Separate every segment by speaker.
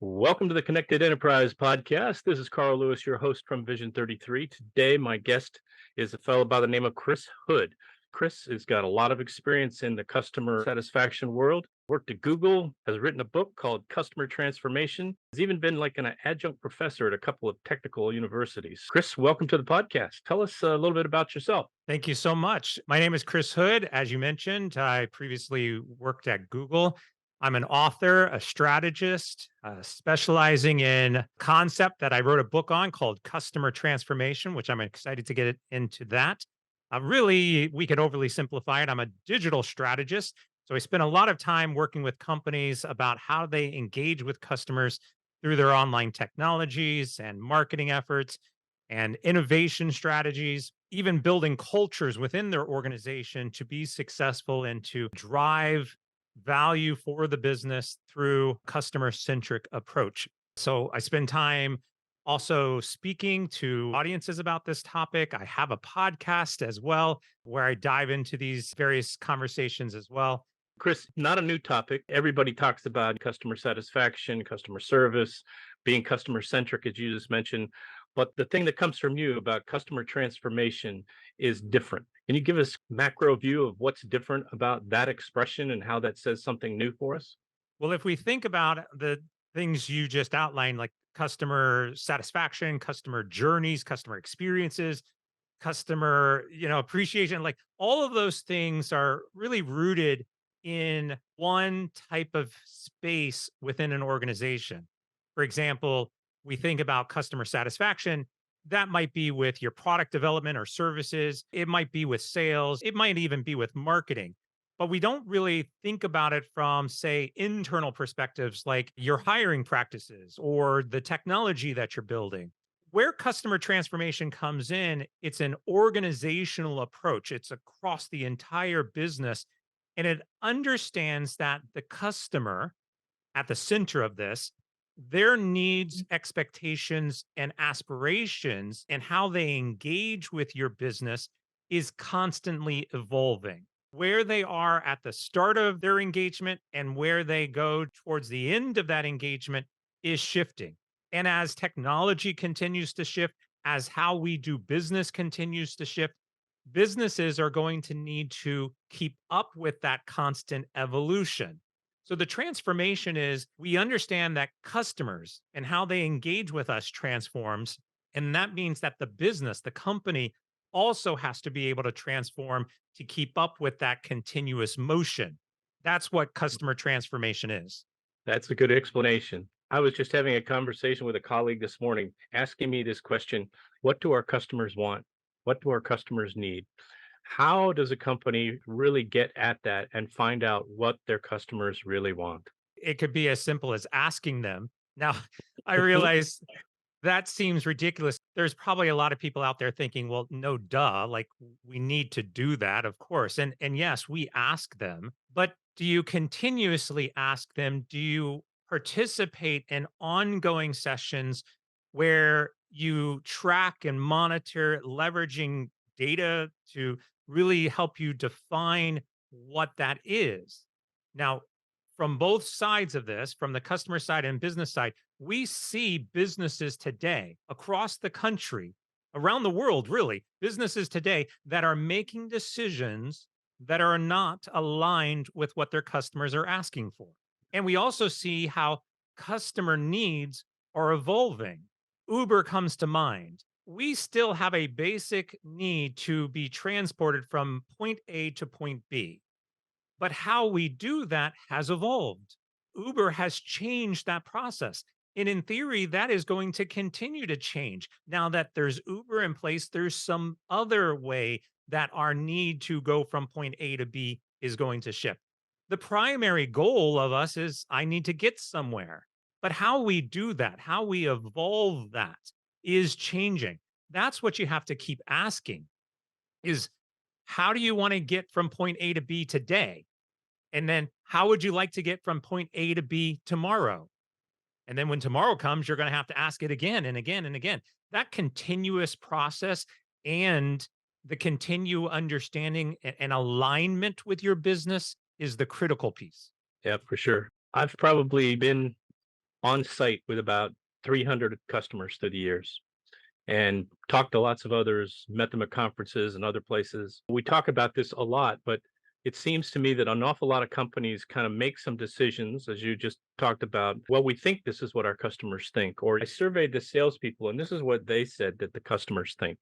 Speaker 1: Welcome to the Connected Enterprise Podcast. This is Carl Lewis, your host from Vision33. Today, my guest is a fellow by the name of Chris Hood. Chris has got a lot of experience in the customer satisfaction world, worked at Google, has written a book called Customer Transformation, has even been like an adjunct professor at a couple of technical universities. Chris, welcome to the podcast. Tell us a little bit about yourself.
Speaker 2: Thank you so much. My name is Chris Hood. As you mentioned, I previously worked at Google. I'm an author, a strategist, specializing in concept that I wrote a book on called Customer Transformation, which I'm excited to get into that. Really, we could overly simplify it. I'm a digital strategist. So I spend a lot of time working with companies about how they engage with customers through their online technologies and marketing efforts and innovation strategies, even building cultures within their organization to be successful and to drive value for the business through customer centric approach. So I spend time also speaking to audiences about this topic. I have a podcast as well where I dive into these various conversations as well.
Speaker 1: Chris, not a new topic. Everybody talks about customer satisfaction, customer service, being customer centric, as you just mentioned. But the thing that comes from you about customer transformation is different. Can you give us macro view of what's different about that expression and how that says something new for us?
Speaker 2: Well, if we think about the things you just outlined, like customer satisfaction, customer journeys, customer experiences, customer, appreciation, like all of those things are really rooted in one type of space within an organization. For example, we think about customer satisfaction. That might be with your product development or services. It might be with sales. It might even be with marketing. But we don't really think about it from, say, internal perspectives like your hiring practices or the technology that you're building. Where customer transformation comes in, it's an organizational approach. It's across the entire business. And it understands that the customer at the center of this, their needs, expectations, and aspirations, and how they engage with your business is constantly evolving. Where they are at the start of their engagement and where they go towards the end of that engagement is shifting. And as technology continues to shift, as how we do business continues to shift, businesses are going to need to keep up with that constant evolution. So the transformation is we understand that customers and how they engage with us transforms. And that means that the business, the company, also has to be able to transform to keep up with that continuous motion. That's what customer transformation is.
Speaker 1: That's a good explanation. I was just having a conversation with a colleague this morning asking me this question: what do our customers want? What do our customers need? How does a company really get at that and find out what their customers really want?
Speaker 2: It could be as simple as asking them. Now, I realize that seems ridiculous. There's probably a lot of people out there thinking, well, no, duh, like we need to do that, of course. And yes, we ask them, but do you continuously ask them? Do you participate in ongoing sessions where you track and monitor leveraging data to really help you define what that is? Now, from both sides of this, from the customer side and business side, we see businesses today across the country, around the world, really, businesses today that are making decisions that are not aligned with what their customers are asking for. And we also see how customer needs are evolving. Uber comes to mind. We still have a basic need to be transported from point A to point B. But how we do that has evolved. Uber has changed that process. And in theory, that is going to continue to change. Now that there's Uber in place, there's some other way that our need to go from point A to B is going to shift. The primary goal of us is I need to get somewhere. But how we do that, how we evolve that is changing. That's what you have to keep asking is how do you want to get from point A to B today? And then how would you like to get from point A to B tomorrow? And then when tomorrow comes, you're going to have to ask it again and again and again. That continuous process and the continued understanding and alignment with your business is the critical piece.
Speaker 1: Yeah, for sure. I've probably been on site with about 300 customers through the years and talked to lots of others, met them at conferences and other places. We talk about this a lot, but it seems to me that an awful lot of companies kind of make some decisions, as you just talked about. Well, we think this is what our customers think. Or I surveyed the salespeople, and this is what they said that the customers think.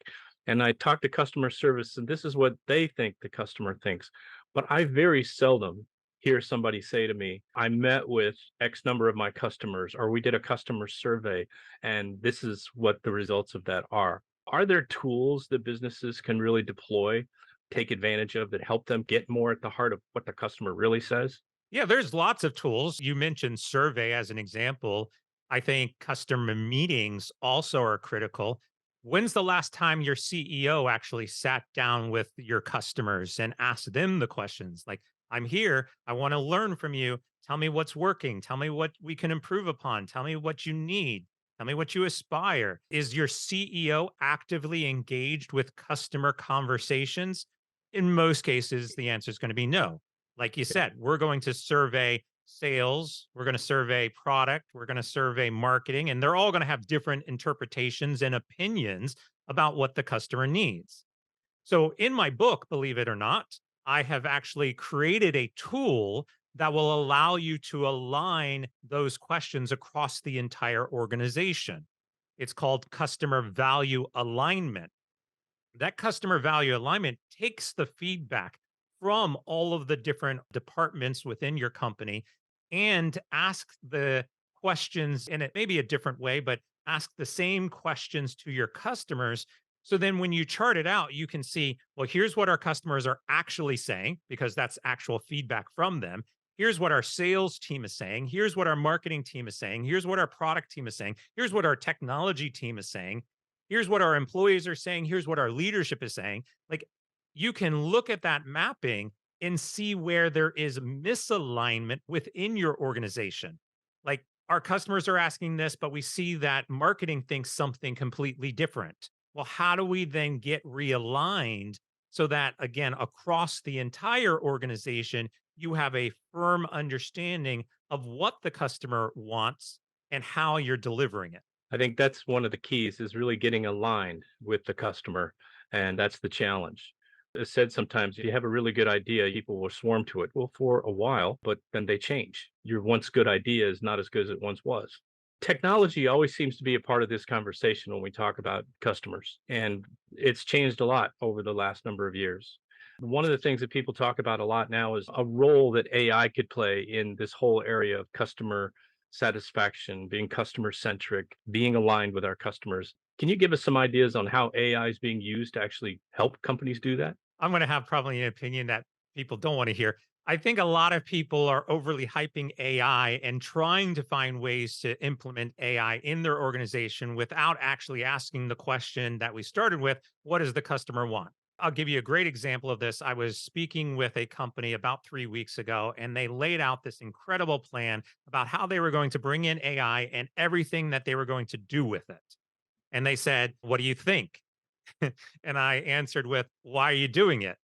Speaker 1: And I talked to customer service, and this is what they think the customer thinks. But I very seldom hear somebody say to me, I met with X number of my customers, or we did a customer survey, and this is what the results of that are. Are there tools that businesses can really deploy, take advantage of, that help them get more at the heart of what the customer really says?
Speaker 2: Yeah, there's lots of tools. You mentioned survey as an example. I think customer meetings also are critical. When's the last time your CEO actually sat down with your customers and asked them the questions like, I'm here, I want to learn from you. Tell me what's working. Tell me what we can improve upon. Tell me what you need. Tell me what you aspire. Is your CEO actively engaged with customer conversations? In most cases, the answer is going to be no. Like you said, we're going to survey sales, we're going to survey product, we're going to survey marketing, and they're all going to have different interpretations and opinions about what the customer needs. So, in my book, believe it or not, I have actually created a tool that will allow you to align those questions across the entire organization. It's called customer value alignment. That customer value alignment takes the feedback from all of the different departments within your company and ask the questions in it maybe a different way, but ask the same questions to your customers. So then when you chart it out, you can see, well, here's what our customers are actually saying, because that's actual feedback from them. Here's what our sales team is saying. Here's what our marketing team is saying. Here's what our product team is saying. Here's what our technology team is saying. Here's what our employees are saying. Here's what our leadership is saying. Like, you can look at that mapping and see where there is misalignment within your organization. Like, our customers are asking this, but we see that marketing thinks something completely different. Well, how do we then get realigned so that, again, across the entire organization, you have a firm understanding of what the customer wants and how you're delivering it?
Speaker 1: I think that's one of the keys, is really getting aligned with the customer. And that's the challenge. It's said sometimes if you have a really good idea, people will swarm to it. Well, for a while, but then they change. Your once good idea is not as good as it once was. Technology always seems to be a part of this conversation when we talk about customers, and it's changed a lot over the last number of years. One of the things that people talk about a lot now is a role that AI could play in this whole area of customer satisfaction, being customer centric, being aligned with our customers. Can you give us some ideas on how AI is being used to actually help companies do that?
Speaker 2: I'm going to have probably an opinion that people don't want to hear. I think a lot of people are overly hyping AI and trying to find ways to implement AI in their organization without actually asking the question that we started with: what does the customer want? I'll give you a great example of this. I was speaking with a company about 3 weeks ago, and they laid out this incredible plan about how they were going to bring in AI and everything that they were going to do with it. And they said, what do you think? And I answered with, why are you doing it?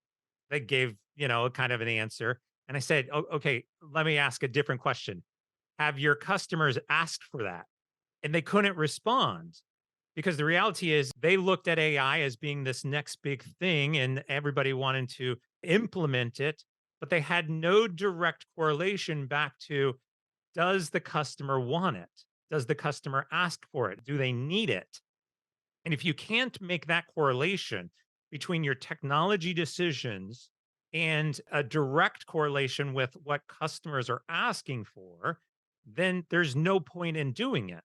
Speaker 2: They gave, kind of an answer. And I said, okay, let me ask a different question. Have your customers asked for that? And they couldn't respond, because the reality is they looked at AI as being this next big thing and everybody wanted to implement it, but they had no direct correlation back to, does the customer want it? Does the customer ask for it? Do they need it? And if you can't make that correlation between your technology decisions and a direct correlation with what customers are asking for, then there's no point in doing it.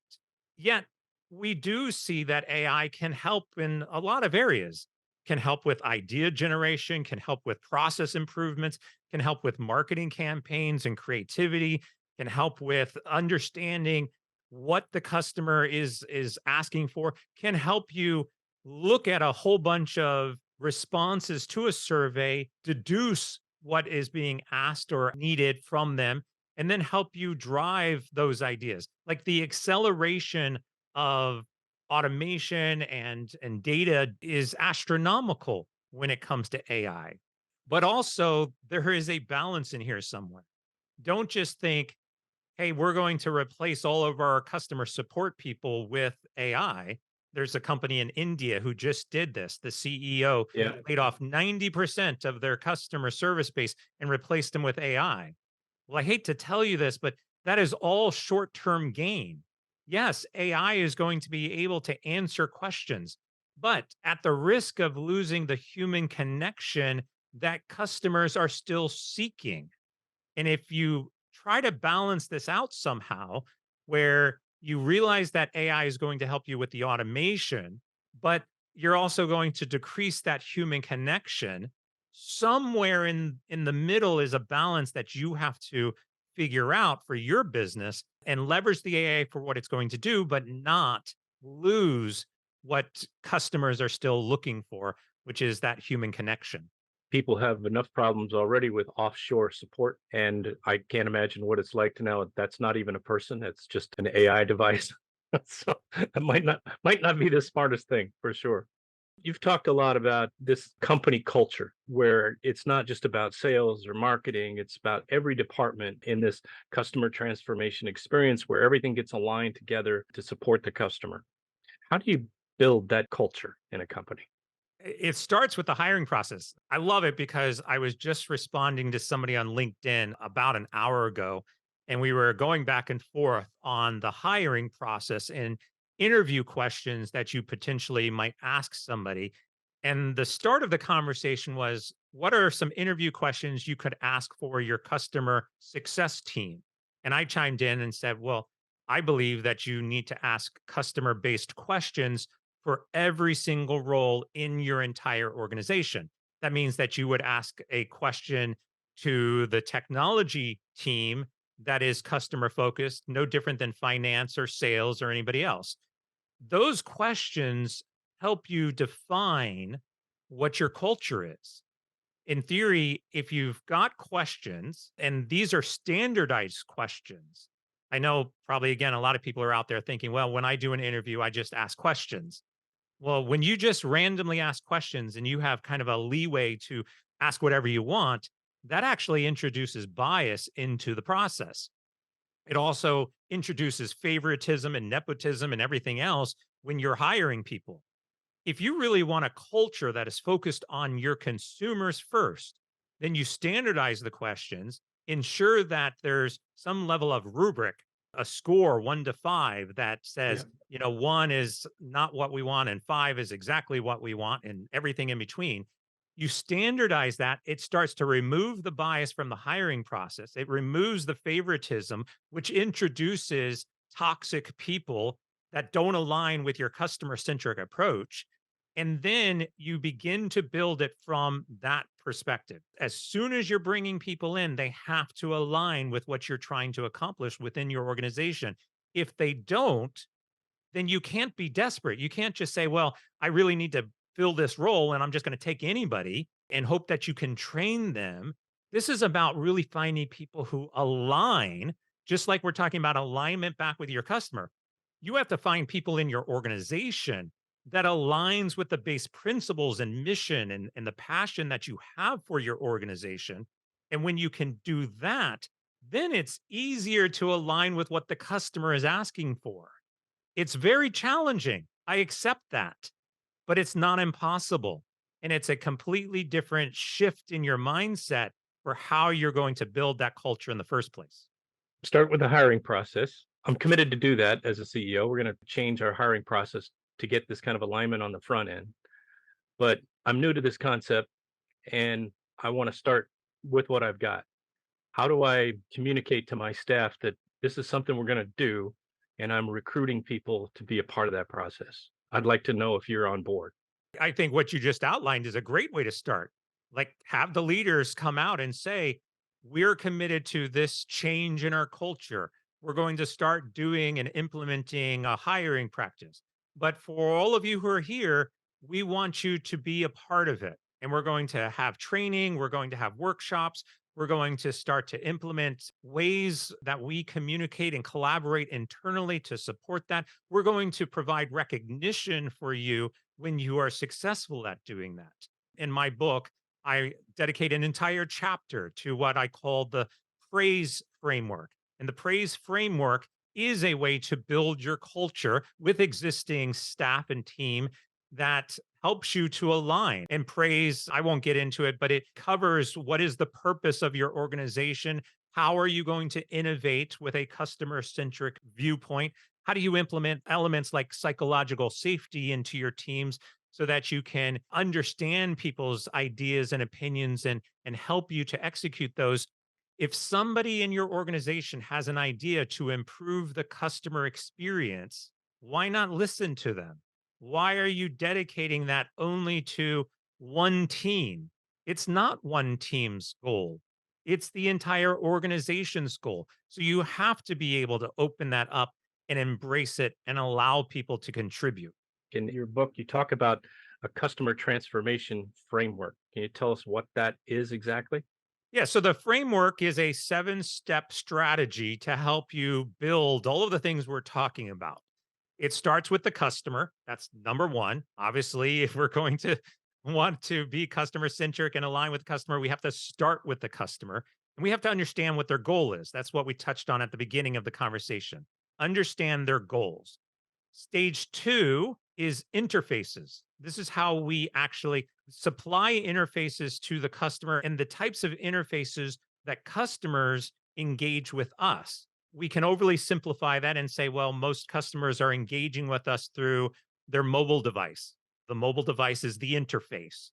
Speaker 2: Yet, we do see that AI can help in a lot of areas, can help with idea generation, can help with process improvements, can help with marketing campaigns and creativity, can help with understanding what the customer is asking for, can help you look at a whole bunch of responses to a survey, deduce what is being asked or needed from them, and then help you drive those ideas. Like, the acceleration of automation and data is astronomical when it comes to AI. But also, there is a balance in here somewhere. Don't just think hey, we're going to replace all of our customer support people with AI. There's a company in India who just did this. The CEO
Speaker 1: Yeah.
Speaker 2: laid off 90% of their customer service base and replaced them with AI. Well, I hate to tell you this, but that is all short term gain. Yes, AI is going to be able to answer questions, but at the risk of losing the human connection that customers are still seeking. And if you try to balance this out somehow, where you realize that AI is going to help you with the automation, but you're also going to decrease that human connection, somewhere in the middle is a balance that you have to figure out for your business and leverage the AI for what it's going to do, but not lose what customers are still looking for, which is that human connection.
Speaker 1: People have enough problems already with offshore support, and I can't imagine what it's like to know that's not even a person, it's just an AI device. So it might not be the smartest thing for sure. You've talked a lot about this company culture where it's not just about sales or marketing, it's about every department in this customer transformation experience where everything gets aligned together to support the customer. How do you build that culture in a company?
Speaker 2: It starts with the hiring process. I love it because I was just responding to somebody on LinkedIn about an hour ago, and we were going back and forth on the hiring process and interview questions that you potentially might ask somebody. And the start of the conversation was, what are some interview questions you could ask for your customer success team? And I chimed in and said, well, I believe that you need to ask customer based questions for every single role in your entire organization. That means that you would ask a question to the technology team that is customer focused, no different than finance or sales or anybody else. Those questions help you define what your culture is. In theory, if you've got questions, and these are standardized questions, I know probably again, a lot of people are out there thinking, well, when I do an interview, I just ask questions. Well, when you just randomly ask questions and you have kind of a leeway to ask whatever you want, that actually introduces bias into the process. It also introduces favoritism and nepotism and everything else when you're hiring people. If you really want a culture that is focused on your consumers first, then you standardize the questions, ensure that there's some level of rubric, a score 1 to 5 that
Speaker 1: Yeah.
Speaker 2: says, one is not what we want and 5 is exactly what we want and everything in between. You standardize that, it starts to remove the bias from the hiring process. It removes the favoritism, which introduces toxic people that don't align with your customer centric approach. And then you begin to build it from that perspective. As soon as you're bringing people in, they have to align with what you're trying to accomplish within your organization. If they don't, then you can't be desperate. You can't just say, well, I really need to fill this role and I'm just going to take anybody and hope that you can train them. This is about really finding people who align, just like we're talking about alignment back with your customer. You have to find people in your organization that aligns with the base principles and mission and the passion that you have for your organization. And when you can do that, then it's easier to align with what the customer is asking for. It's very challenging. I accept that, but it's not impossible. And it's a completely different shift in your mindset for how you're going to build that culture in the first place.
Speaker 1: Start with the hiring process. I'm committed to do that as a CEO. We're going to change our hiring process to get this kind of alignment on the front end. But I'm new to this concept and I want to start with what I've got. How do I communicate to my staff that this is something we're going to do and I'm recruiting people to be a part of that process? I'd like to know if you're on board.
Speaker 2: I think what you just outlined is a great way to start. Like, have the leaders come out and say, we're committed to this change in our culture. We're going to start doing and implementing a hiring practice. But for all of you who are here, we want you to be a part of it. And we're going to have training, we're going to have workshops, we're going to start to implement ways that we communicate and collaborate internally to support that. We're going to provide recognition for you when you are successful at doing that. In my book, I dedicate an entire chapter to what I call the praise framework. And the praise framework is a way to build your culture with existing staff and team that helps you to align. And praise, I won't get into it, but it covers what is the purpose of your organization. How are you going to innovate with a customer centric viewpoint? How do you implement elements like psychological safety into your teams so that you can understand people's ideas and opinions and help you to execute those? If somebody in your organization has an idea to improve the customer experience, why not listen to them? Why are you dedicating that only to one team? It's not one team's goal. It's the entire organization's goal. So you have to be able to open that up and embrace it and allow people to contribute.
Speaker 1: In your book, you talk about a customer transformation framework. Can you tell us what that is exactly?
Speaker 2: Yeah, so the framework is a 7-step strategy to help you build all of the things we're talking about. It starts with the customer. That's number one. Obviously, if we're going to want to be customer centric and align with the customer, we have to start with the customer and we have to understand what their goal is. That's what we touched on at the beginning of the conversation. Understand their goals. Stage two is interfaces. This is how we actually supply interfaces to the customer and the types of interfaces that customers engage with us. We can overly simplify that and say, well, most customers are engaging with us through their mobile device. The mobile device is the interface.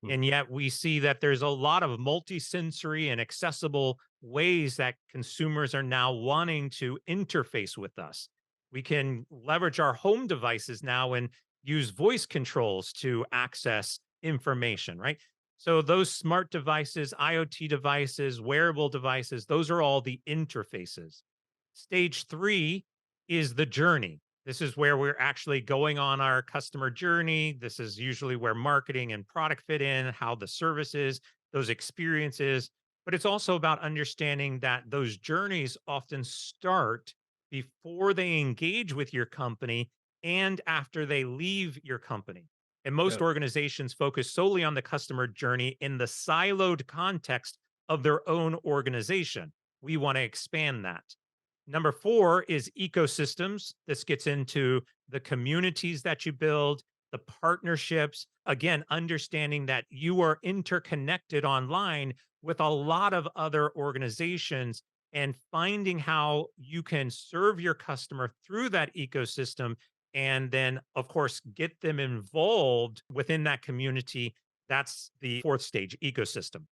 Speaker 1: Hmm.
Speaker 2: And yet we see that there's a lot of multi-sensory and accessible ways that consumers are now wanting to interface with us. We can leverage our home devices now and use voice controls to access information, right? So those smart devices, IoT devices, wearable devices, those are all the interfaces. Stage three is the journey. This is where we're actually going on our customer journey. This is usually where marketing and product fit in, how the services, those experiences. But it's also about understanding that those journeys often start before they engage with your company and after they leave your company. And
Speaker 1: Yeah.
Speaker 2: most organizations focus solely on the customer journey in the siloed context of their own organization. We want to expand that. Number four is ecosystems. This gets into the communities that you build, the partnerships. Again, understanding that you are interconnected online with a lot of other organizations and finding how you can serve your customer through that ecosystem. And then, of course, get them involved within that community. That's the fourth stage, ecosystem.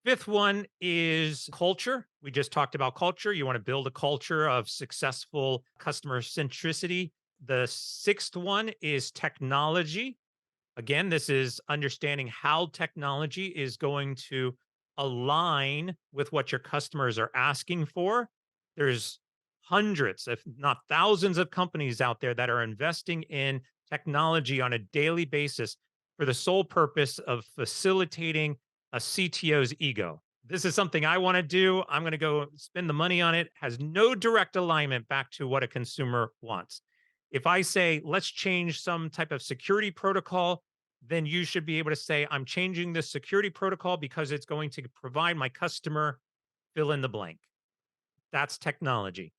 Speaker 2: Fifth one is culture. We just talked about culture. You want to build a culture of successful customer centricity. The sixth one is technology. Again, this is understanding how technology is going to align with what your customers are asking for. There's hundreds, if not thousands, of companies out there that are investing in technology on a daily basis for the sole purpose of facilitating a CTO's ego. This is something I want to do. I'm going to go spend the money on it. Has no direct alignment back to what a consumer wants. If I say, let's change some type of security protocol, then you should be able to say, I'm changing this security protocol because it's going to provide my customer fill in the blank. That's technology.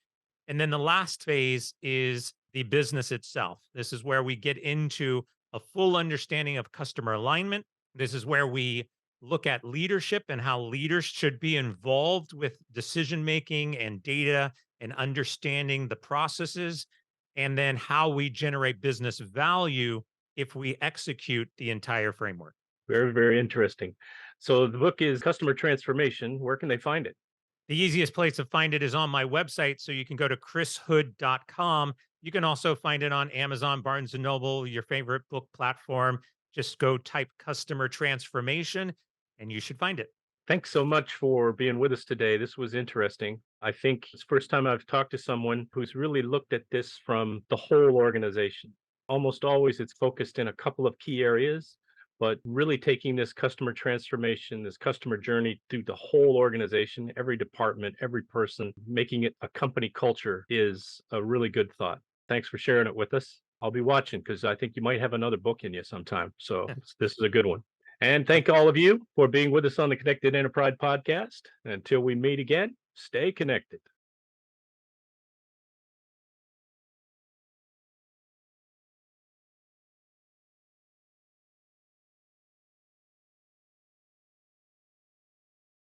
Speaker 2: And then the last phase is the business itself. This is where we get into a full understanding of customer alignment. This is where we look at leadership and how leaders should be involved with decision making and data and understanding the processes, and then how we generate business value if we execute the entire framework.
Speaker 1: Very, very interesting. So the book is Customer Transformation. Where can they find it?
Speaker 2: The easiest place to find it is on my website. So you can go to chrishood.com. You can also find it on Amazon, Barnes and Noble, your favorite book platform. Just go type customer transformation and you should find it.
Speaker 1: Thanks so much for being with us today. This was interesting. I think it's the first time I've talked to someone who's really looked at this from the whole organization. Almost always it's focused in a couple of key areas, but really taking this customer transformation, this customer journey through the whole organization, every department, every person, making it a company culture is a really good thought. Thanks for sharing it with us. I'll be watching because I think you might have another book in you sometime. So this is a good one. And thank all of you for being with us on the Connected Enterprise Podcast. Until we meet again, stay connected.